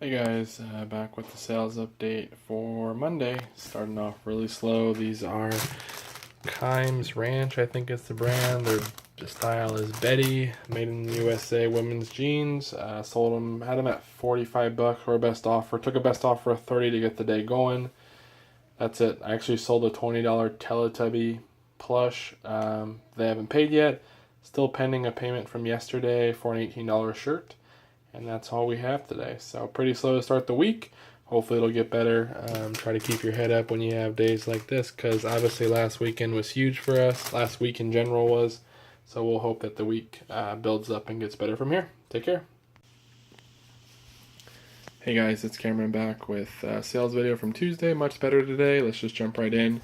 Hey guys, back with the sales update for Monday. Starting off really slow. These are Kimes Ranch, I think is the brand. The style is Betty, made in the USA women's jeans. Sold them, had them at 45 bucks or best offer. Took a best offer of 30 to get the day going. That's it. I actually sold a $20 Teletubby plush. They haven't paid yet. Still pending a payment from yesterday for an $18 shirt. And that's all we have today. So pretty slow to start the week. Hopefully it'll get better. Try to keep your head up when you have days like this, because obviously last weekend was huge for us. Last week in general was. So we'll hope that the week builds up and gets better from here. Take care. Hey guys, it's Cameron back with a sales video from Tuesday. Much better today. Let's just jump right in.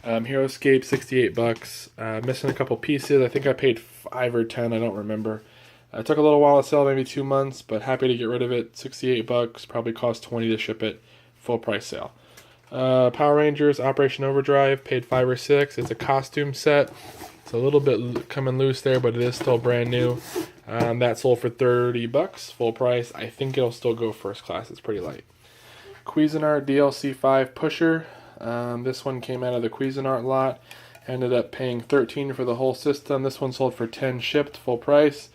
HeroScape, 68 bucks. Missing a couple pieces. I think I paid 5 or 10. I don't remember. It took a little while to sell, maybe 2 months, but happy to get rid of it. 68 bucks, probably cost 20 to ship it. Full price sale. Power Rangers Operation Overdrive, paid 5 or 6. It's a costume set. It's a little bit coming loose there, but it is still brand new. That sold for 30 bucks, full price. I think it'll still go first class. It's pretty light. Cuisinart DLC 5 Pusher. This one came out of the Cuisinart lot. Ended up paying 13 for the whole system. This one sold for 10 shipped, full price.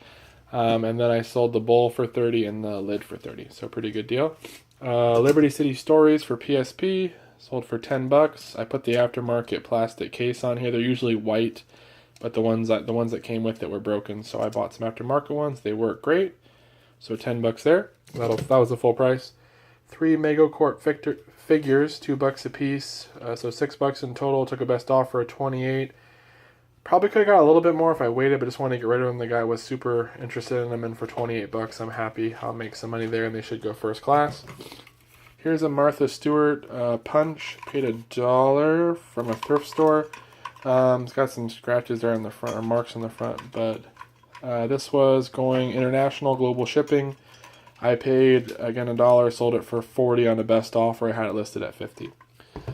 And then I sold the bowl for 30 and the lid for 30. So pretty good deal. Liberty City Stories for PSP. Sold for 10 bucks. I put the aftermarket plastic case on here. They're usually white, but the ones that came with it were broken. So I bought some aftermarket ones. They work great. So 10 bucks there. That was the full price. 3 Megacorp figures, 2 bucks a piece. So 6 bucks in total. Took a best offer of 28. Probably could have got a little bit more if I waited, but just wanted to get rid of them. The guy was super interested in them, and for 28 bucks, I'm happy. I'll make some money there, and they should go first class. Here's a Martha Stewart punch. Paid $1 from a thrift store. It's got some scratches there in the front, or marks on the front, but this was going international, global shipping. I paid, again, $1, sold it for 40 on the best offer. I had it listed at 50.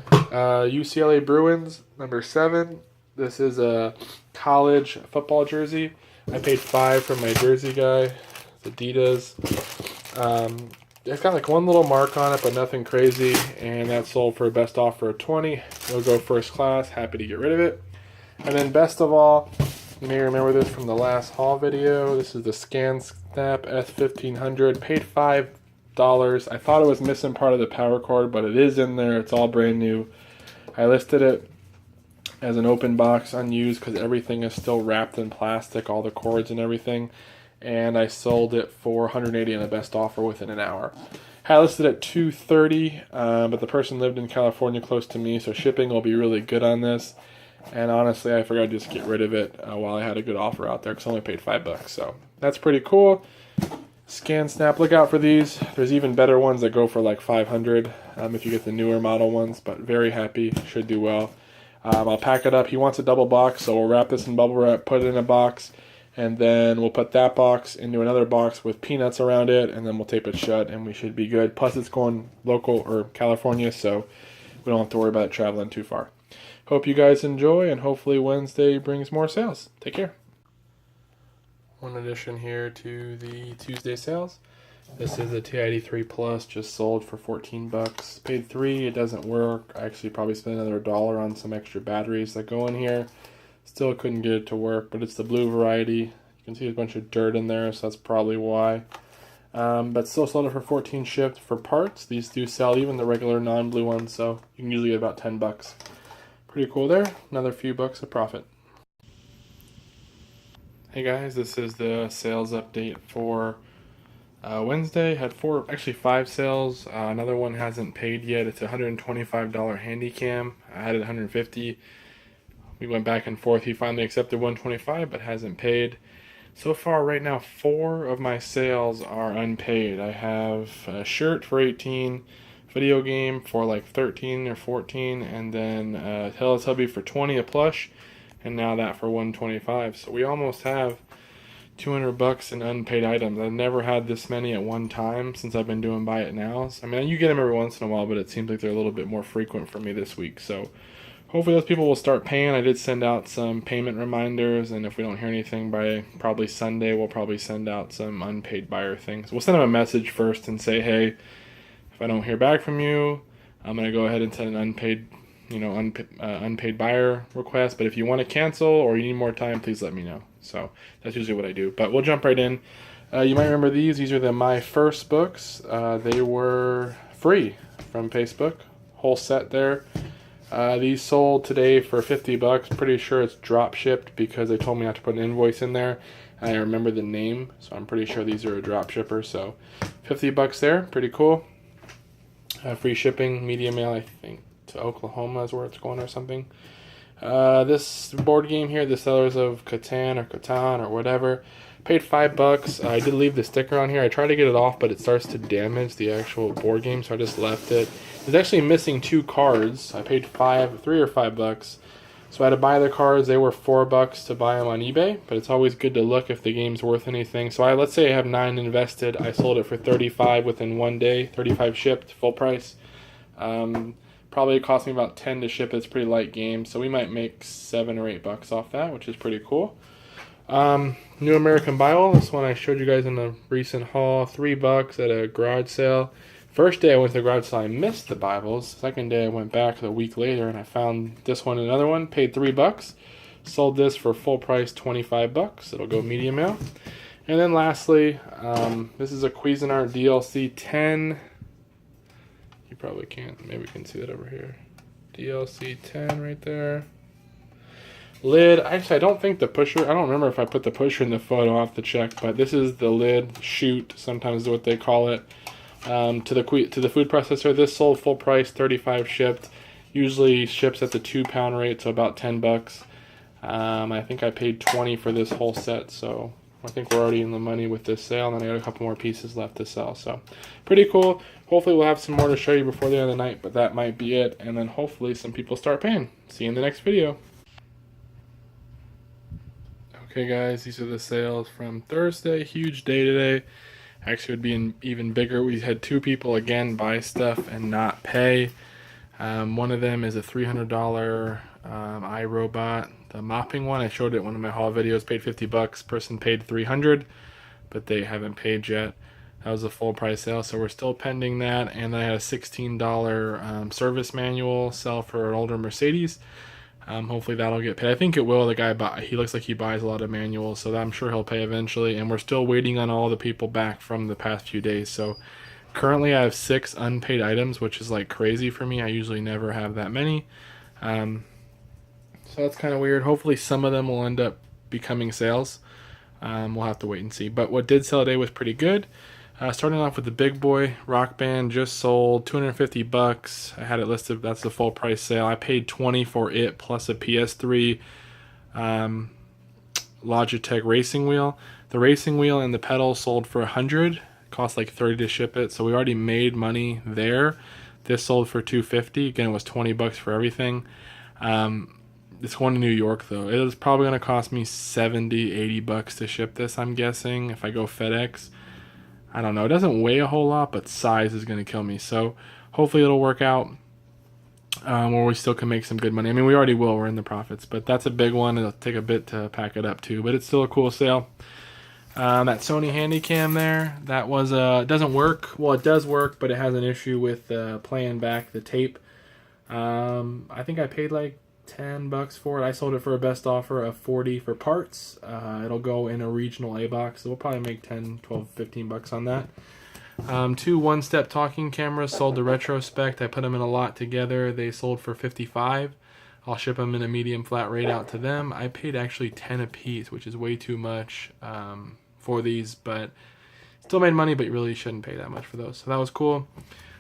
UCLA Bruins, number 7. This is a college football jersey. I paid 5 for my jersey guy. It's Adidas. It's got like one little mark on it, but nothing crazy. And that sold for a best offer of 20. It'll go first class. Happy to get rid of it. And then best of all, you may remember this from the last haul video. This is the ScanSnap S1500. Paid $5. I thought it was missing part of the power cord, but it is in there. It's all brand new. I listed it as an open box, unused, because everything is still wrapped in plastic, all the cords and everything. And I sold it for 180 on the best offer within an hour. Had listed at 230, but the person lived in California close to me, so shipping will be really good on this. And honestly, I forgot to just get rid of it while I had a good offer out there, because I only paid 5 bucks. So that's pretty cool. ScanSnap, look out for these. There's even better ones that go for like 500 if you get the newer model ones, but very happy, should do well. I'll pack it up. He wants a double box, so we'll wrap this in bubble wrap, put it in a box, and then we'll put that box into another box with peanuts around it, and then we'll tape it shut, and we should be good. Plus, it's going local, or California, so we don't have to worry about it traveling too far. Hope you guys enjoy, and hopefully Wednesday brings more sales. Take care. One addition here to the Tuesday sales. This is a TID3 Plus, just sold for 14 bucks. Paid 3, it doesn't work. I actually probably spent another $1 on some extra batteries that go in here. Still couldn't get it to work, but it's the blue variety. You can see a bunch of dirt in there, so that's probably why. But still sold it for 14 shipped for parts. These do sell, even the regular non-blue ones, so you can usually get about 10 bucks. Pretty cool there. Another few bucks of profit. Hey guys, this is the sales update for Wednesday. Had 5 sales. Another one hasn't paid yet. It's a $125 handy cam. I had it $150. We went back and forth. He finally accepted $125 but hasn't paid. So far right now, 4 of my sales are unpaid. I have a shirt for 18, video game for like 13 or 14, and then a Teletubby for 20, a plush, and now that for 125. So we almost have 200 bucks in unpaid items. I've never had this many at one time since I've been doing Buy It Nows. I mean, you get them every once in a while, but it seems like they're a little bit more frequent for me this week. So hopefully those people will start paying. I did send out some payment reminders, and if we don't hear anything by probably Sunday, we'll probably send out some unpaid buyer things. We'll send them a message first and say, hey, if I don't hear back from you, I'm going to go ahead and send an unpaid, unpaid buyer request. But if you want to cancel or you need more time, please let me know. So that's usually what I do. But we'll jump right in. You might remember these. These are the My First books. They were free from Facebook. Whole set there. These sold today for 50 bucks. Pretty sure it's drop shipped because they told me not to put an invoice in there. I remember the name, so I'm pretty sure these are a drop shipper. So 50 bucks there. Pretty cool. Free shipping, media mail, I think, to Oklahoma is where it's going or something. This board game here, the Sellers of Catan or whatever, paid $5. I did leave the sticker on here. I tried to get it off, but it starts to damage the actual board game, so I just left it. It's actually missing 2 cards. I paid $3 or $5. So I had to buy the cards. They were $4 to buy them on eBay, but it's always good to look if the game's worth anything. So let's say I have 9 invested. I sold it for $35 within 1 day, $35 shipped, full price. Probably cost me about $10 to ship it. It's a pretty light game, so we might make $7 or $8 off that, which is pretty cool. New American Bible. This one I showed you guys in the recent haul. $3 at a garage sale. First day I went to the garage sale, I missed the Bibles. Second day I went back a week later and I found this one and another one. Paid $3. Sold this for full price, $25. It'll go media mail. And then lastly, this is a Cuisinart DLC 10. You probably can't. Maybe we can see that over here. DLC 10 right there. Lid. Actually, I don't think the pusher. I don't remember if I put the pusher in the photo. I'll have to check. But this is the lid chute. Sometimes is what they call it. To the food processor. This sold full price, $35 shipped. Usually ships at the 2-pound rate, so about $10. I think I paid $20 for this whole set, so I think we're already in the money with this sale. And then I got a couple more pieces left to sell, so pretty cool. Hopefully we'll have some more to show you before the end of the night, but that might be it. And then hopefully some people start paying. See you in the next video. Okay guys, these are the sales from Thursday. Huge day today. Actually, it would be even bigger. We had 2 people again buy stuff and not pay. One of them is a $300 iRobot, the mopping one. I showed it in one of my haul videos. Paid $50. Person paid $300, but they haven't paid yet. That was a full price sale, so we're still pending that. And then I had a $16 service manual sell for an older Mercedes. Hopefully that'll get paid. I think it will. The guy, he looks like he buys a lot of manuals, so I'm sure he'll pay eventually. And we're still waiting on all the people back from the past few days. So currently I have 6 unpaid items, which is like crazy for me. I usually never have that many. So that's kind of weird. Hopefully some of them will end up becoming sales. We'll have to wait and see. But what did sell today was pretty good. Starting off with the big boy Rock Band, just sold $250. I had it listed. That's the full price sale. I paid $20 for it plus a PS3 Logitech racing wheel. The racing wheel and the pedal sold for $100. Cost like $30 to ship it, so we already made money there. This sold for $250. Again, it was $20 for everything. It's going to New York though. It is probably going to cost me $70-$80 to ship this, I'm guessing, if I go FedEx. I don't know. It doesn't weigh a whole lot, but size is going to kill me. So hopefully it'll work out where we still can make some good money. I mean, we already will. We're in the profits, but that's a big one. It'll take a bit to pack it up too, but it's still a cool sale. That Sony Handycam there, that was it doesn't work. Well, it does work, but it has an issue with playing back the tape. I think I paid like $10 for it. I sold it for a best offer of $40 for parts. It'll go in a regional A box, so we'll probably make 10, 12, $15 on that. 2 one-step talking cameras sold to Retrospect. I put them in a lot together. They sold for $55. I'll ship them in a medium flat rate out to them. I paid actually $10 a piece, which is way too much for these, but still made money, but you really shouldn't pay that much for those. So that was cool.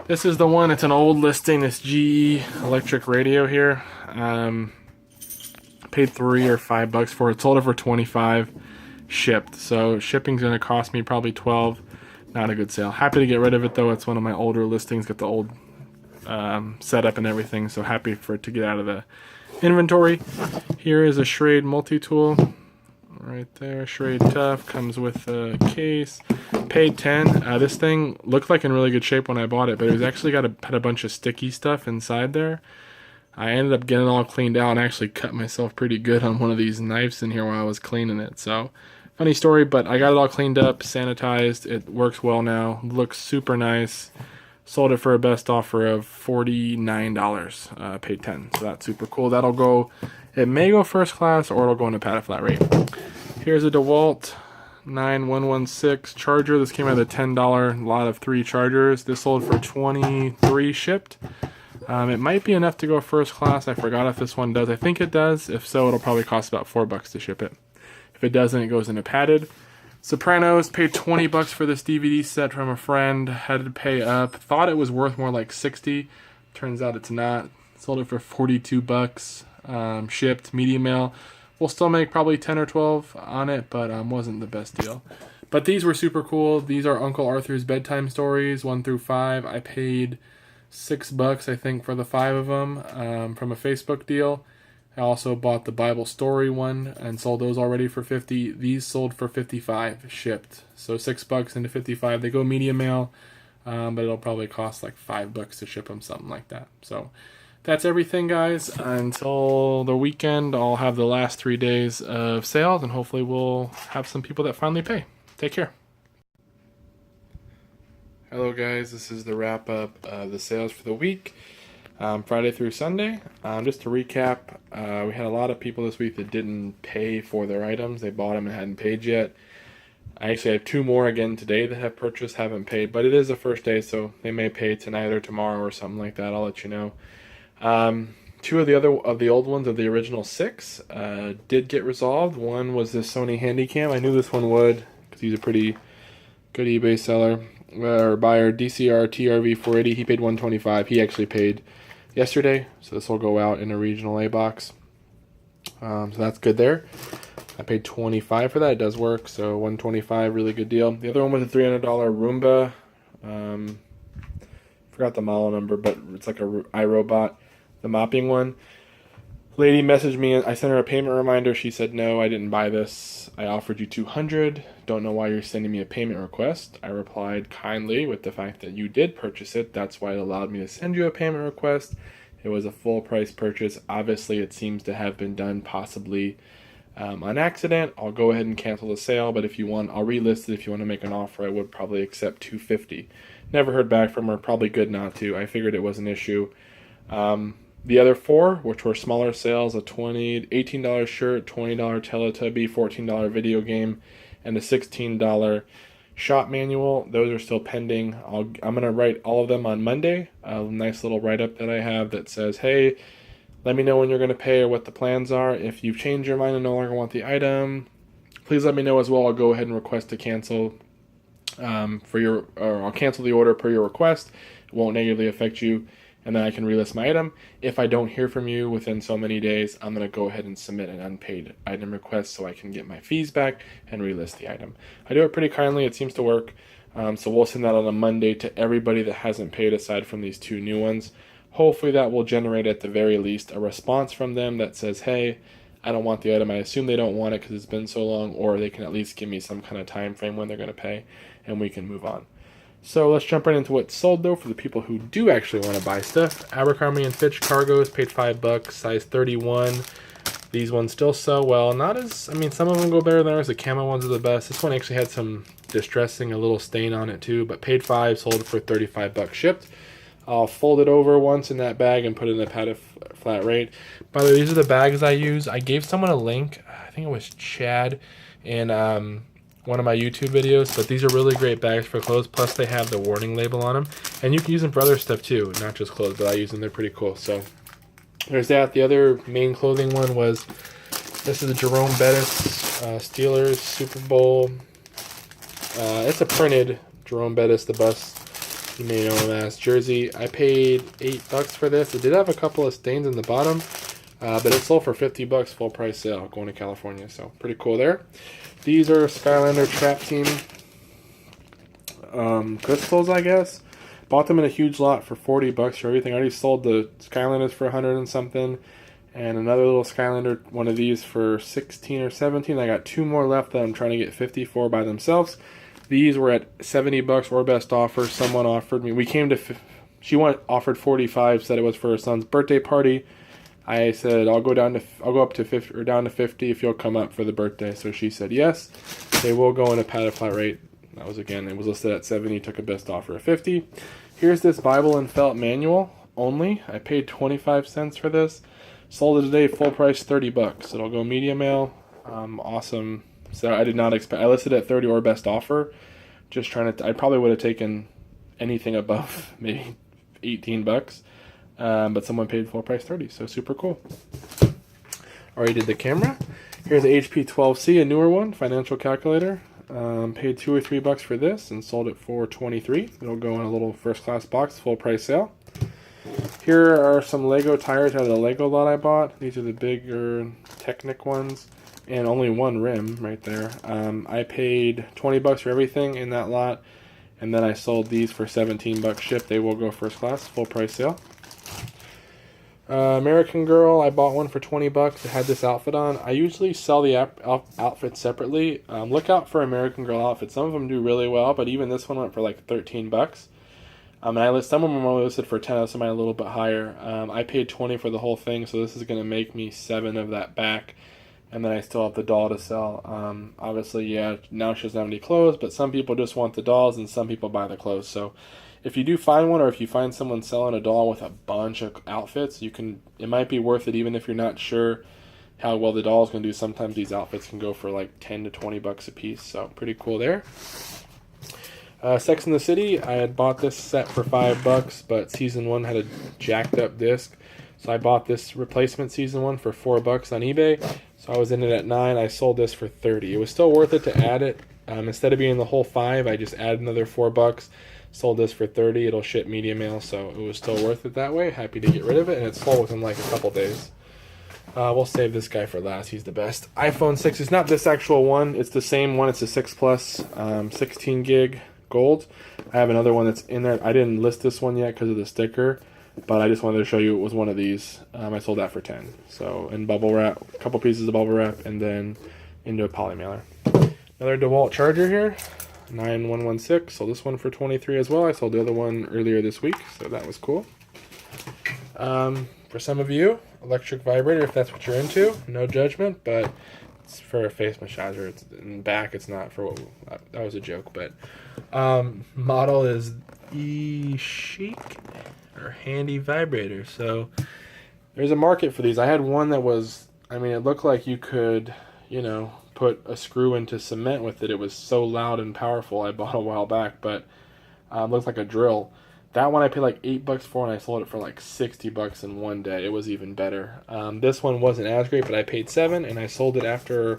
This is the one. It's an old listing, this GE electric radio here. Paid $3 or $5 for it. Sold it for $25 shipped. So shipping's going to cost me probably $12. Not a good sale. Happy to get rid of it though. It's one of my older listings. Got the old setup and everything. So happy for it to get out of the inventory. Here is a Schrade multi-tool. Right there, Schrade Tough, comes with a case. Paid $10. This thing looked like in really good shape when I bought it, but it was actually had a bunch of sticky stuff inside there. I ended up getting it all cleaned out and actually cut myself pretty good on one of these knives in here while I was cleaning it. So, funny story, but I got it all cleaned up, sanitized. It works well now. Looks super nice. Sold it for a best offer of $49. Paid $10. So that's super cool. That'll go, it may go first class or it'll go into pad flat rate. Here's a DeWalt 9116 charger. This came out of the $10 lot of 3 chargers. This sold for $23 shipped. It might be enough to go first class. I forgot if this one does. I think it does. If so, it'll probably cost about $4 to ship it. If it doesn't, it goes into padded. Sopranos, paid $20 for this DVD set from a friend. Had to pay up. Thought it was worth more like $60. Turns out it's not. Sold it for $42. Shipped, medium mail. We'll still make probably 10 or 12 on it, but wasn't the best deal. But these were super cool. These are Uncle Arthur's bedtime stories, 1 through 5. I paid $6, I think, for the 5 of them from a Facebook deal. I also bought the Bible story one and sold those already for $50. These sold for $55 shipped. So $6 into $55. They go medium mail, but it'll probably cost like $5 to ship them, something like that. So that's everything, guys. Until the weekend, I'll have the last 3 days of sales, and hopefully we'll have some people that finally pay. Take care. Hello, guys. This is the wrap up of the sales for the week. Friday through Sunday. Just to recap, we had a lot of people this week that didn't pay for their items. They bought them and hadn't paid yet. I actually have 2 more again today that have purchased, haven't paid, but it is the first day, so they may pay tonight or tomorrow or something like that. I'll let you know. 2 of the old ones of the original 6 did get resolved. One was this Sony Handycam. I knew this one would because he's a pretty good eBay seller or buyer. DCR TRV 480. He paid $125. He actually paid yesterday, so this will go out in a regional A box. So that's good there. I paid $25 for that. It does work, so $125, really good deal. The other one was a $300 Roomba. Forgot the model number, but it's like a iRobot, the mopping one. Lady messaged me. I sent her a payment reminder. She said, no, I didn't buy this. I offered you $200. Don't know why you're sending me a payment request. I replied kindly with the fact that you did purchase it. That's why it allowed me to send you a payment request. It was a full price purchase. Obviously, it seems to have been done possibly on accident. I'll go ahead and cancel the sale, but if you want, I'll relist it. If you want to make an offer, I would probably accept $250. Never heard back from her. Probably good not to. I figured it was an issue. The other 4, which were smaller sales, a $18 shirt, $20 Teletubby, $14 video game, and a $16 shop manual. Those are still pending. I'm going to write all of them on Monday. A nice little write-up that I have that says, hey, let me know when you're going to pay or what the plans are. If you've changed your mind and no longer want the item, please let me know as well. I'll go ahead and request to cancel or I'll cancel the order per your request. It won't negatively affect you, and then I can relist my item. If I don't hear from you within so many days, I'm going to go ahead and submit an unpaid item request so I can get my fees back and relist the item. I do it pretty kindly. It seems to work. So we'll send that on a Monday to everybody that hasn't paid aside from these 2 new ones. Hopefully that will generate at the very least a response from them that says, hey, I don't want the item. I assume they don't want it because it's been so long, or they can at least give me some kind of time frame when they're going to pay, and we can move on. So let's jump right into what's sold, though, for the people who do actually want to buy stuff. Abercrombie & Fitch cargos, paid $5, size 31. These ones still sell well. Not as, I mean, some of them go better than others. The camo ones are the best. This one actually had some distressing, a little stain on it too, but paid $5, sold for $35 shipped. I'll fold it over once in that bag and put it in a pad of flat rate. By the way, these are the bags I use. I gave someone a link. I think it was Chad in one of my YouTube videos, but these are really great bags for clothes. Plus, they have the warning label on them, and you can use them for other stuff too, not just clothes. But I use them; they're pretty cool. So there's that. The other main clothing one was this is the Jerome Bettis Steelers Super Bowl. It's a printed Jerome Bettis, the bus. You may know him as jersey. I paid $8 for this. It did have a couple of stains in the bottom, but it sold for $50 full price sale going to California. So pretty cool there. These are Skylander Trap Team crystals, I guess. Bought them in a huge lot for $40 for everything. I already sold the Skylanders for 100 and something, and another little Skylander, one of these for 16 or 17. I got 2 more left that I'm trying to get 50 for by themselves. These were at $70 or best offer. Someone offered me. We came to. She offered $45. Said it was for her son's birthday party. I said I'll go up to 50 or down to 50 if you'll come up for the birthday. So she said yes. They will go in a padded flat rate. That was, again, it was listed at 70. Took a best offer of 50. Here's this Bible and felt manual only. I paid 25 cents for this. Sold it today, full price, 30 bucks. It'll go media mail. Awesome. So I did not expect. I listed it at 30 or best offer. Just trying to. I probably would have taken anything above maybe 18 bucks. But someone paid full price 30, so super cool. Already did the camera. Here's the HP 12C, a newer one, financial calculator. Paid $2 or $3 for this and sold it for $23. It'll go in a little first class box, full price sale. Here are some Lego tires out of the Lego lot I bought. These are the bigger Technic ones, and only one rim right there. I paid 20 bucks for everything in that lot, and then I sold these for 17 bucks shipped. They will go first class, full price sale. American Girl, I bought one for 20 bucks. It had this outfit on. I usually sell the outfit separately. Look out for American Girl outfits. Some of them do really well, but even this one went for like 13 bucks. And some of them were listed for 10, some might a little bit higher. I paid 20 for the whole thing, so this is going to make me 7 of that back. And then I still have the doll to sell. Obviously, yeah, now she doesn't have any clothes, but some people just want the dolls and some people buy the clothes. So if you do find one, or if you find someone selling a doll with a bunch of outfits, it might be worth it even if you're not sure how well the doll is going to do. Sometimes these outfits can go for like 10 to 20 bucks a piece, so pretty cool there. Sex and the City, I had bought this set for $5, but season 1 had a jacked up disc, so I bought this replacement season 1 for $4 on eBay. So I was in it at 9. I sold this for 30. It was still worth it to add it. Instead of being the whole 5, I just added another $4. Sold this for 30. It'll ship media mail, so it was still worth it that way. Happy to get rid of it, and it's sold within like a couple days. We'll save this guy for last. He's the best. iPhone 6 is not this actual one. It's the same one. It's a 6 Plus, 16 gig gold. I have another one that's in there. I didn't list this one yet because of the sticker, but I just wanted to show you it was one of these. I sold that for 10. So in bubble wrap, a couple pieces of bubble wrap, and then into a poly mailer. Another DeWalt charger here, 9116. Sold this one for 23 as well. I sold the other one earlier this week, so that was cool. For some of you, electric vibrator, if that's what you're into. No judgment, but it's for a face massager. It's in the back. It's not for what that was a joke, but model is E-Chic or Handy Vibrator. So there's a market for these. I had one that was, I mean, it looked like you could, put a screw into cement with it. It was so loud and powerful. I bought a while back, but it looked like a drill. That one I paid like $8 for, and I sold it for like $60 in one day. It was even better. This one wasn't as great, but I paid $7, and I sold it after a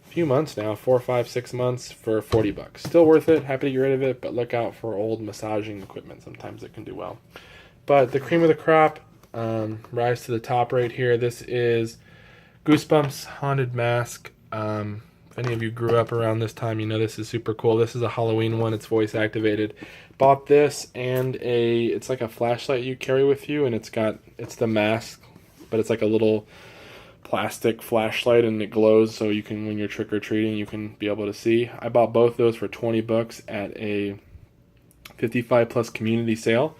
few months now, 4, 5, 6 months for $40. Still worth it. Happy to get rid of it, but look out for old massaging equipment. Sometimes it can do well. But the cream of the crop, rise to the top right here. This is Goosebumps Haunted Mask. If any of you grew up around this time, you know this is super cool. This is a Halloween one. It's voice activated. Bought this and it's like a flashlight you carry with you, and it's the mask, but it's like a little plastic flashlight, and it glows so you can, when you're trick-or-treating, you can be able to see. I bought both those for $20 at a 55 plus community sale.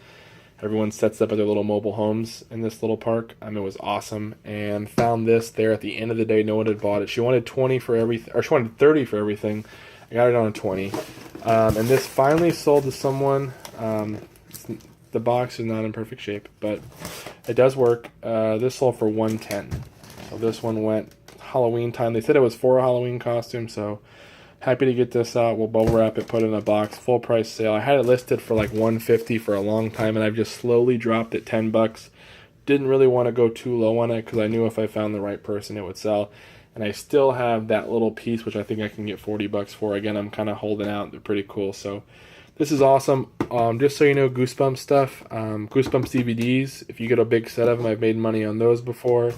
Everyone sets up at their little mobile homes in this little park. It was awesome, and found this there at the end of the day. No one had bought it. She wanted 20 for everything, or she wanted 30 for everything. I got it on 20, and this finally sold to someone. The box is not in perfect shape, but it does work. This sold for $110. So this one went Halloween time. They said it was for a Halloween costume, so happy to get this out. We'll bubble wrap it, put it in a box, full price sale. I had it listed for like $150 for a long time, and I've just slowly dropped it $10. Didn't really want to go too low on it because I knew if I found the right person it would sell. And I still have that little piece, which I think I can get $40 for. Again, I'm kind of holding out. They're pretty cool. So this is awesome. Just so you know, Goosebumps stuff, Goosebumps DVDs. If you get a big set of them, I've made money on those before.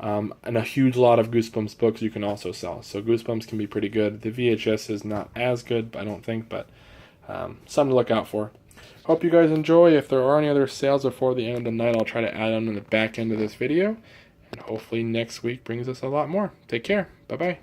And a huge lot of Goosebumps books you can also sell. So Goosebumps can be pretty good. The VHS is not as good, I don't think, but something to look out for. Hope you guys enjoy. If there are any other sales before the end of the night, I'll try to add them in the back end of this video. And hopefully next week brings us a lot more. Take care. Bye-bye.